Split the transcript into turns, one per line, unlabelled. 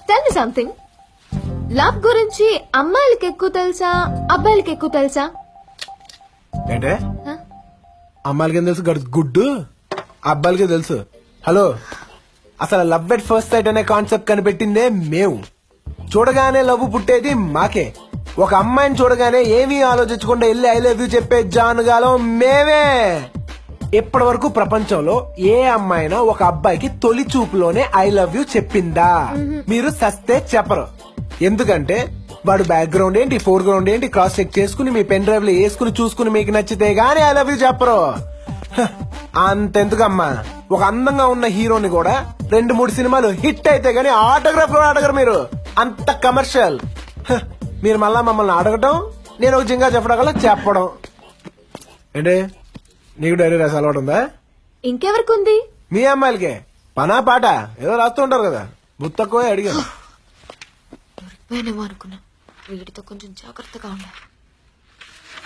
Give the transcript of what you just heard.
Tell me something. Love గురించి అమ్మాయిలకి ఎక్కువ తెలుసా, అబ్బాయిలకి ఎక్కువ తెలుసా?
ఏంటే
Huh?
అమ్మాయిలకి ఏం తెలుసు గుడ్డు, అబ్బాయిలకి తెలుసు. హలో, అసలు లవ్ ఎట్ ఫస్ట్ సైట్ అనే కాన్సెప్ట్ కనిపెట్టిందే మేము. చూడగానే లవ్ పుట్టేది మాకే. ఒక అమ్మాయిని చూడగానే ఏమీ ఆలోచించకుండా వెళ్ళి ఐ లవ్ యూ చెప్పే జానుగాలం మేమే. ఇప్పటి వరకు ప్రపంచంలో ఏ అమ్మాయినా ఒక అబ్బాయికి తొలి చూపులోనే ఐ లవ్ యూ చెప్పిందా? మీరు సస్తే చెప్పరు. ఎందుకంటే వాడు బ్యాక్గ్రౌండ్ ఏంటి, ఫోర్ గ్రౌండ్ ఏంటి క్రాస్ చెక్ చేసుకుని మీ పెన్ డ్రైవ్ లో వేసుకుని చూసుకుని మీకు నచ్చితే గానీ ఐ లవ్ యూ చెప్పరు. హ, అంతెందుకమ్మా, ఒక అందంగా ఉన్న హీరోని కూడా 2-3 సినిమాలు హిట్ అయితే గానీ ఆటోగ్రాఫ్ కూడా అడగరు మీరు. అంత కమర్షియల్. హ, మీరు మళ్ళా మమ్మల్ని అడగటం, నేను ఒక జింగా చెప్పడం చెప్పడం ఏంటి? నీకు డైరీ రాసి అలవాటు ఉందా?
ఇంకెవరికి ఉంది?
మీ అమ్మాయిలకే పనా పాట ఏదో రాస్తూ ఉంటారు కదా, బుత్తక్కువ అడిగాను.
దొరికిపోయానేమో అనుకున్నా. వీడితో కొంచెం జాగ్రత్తగా ఉండాలి.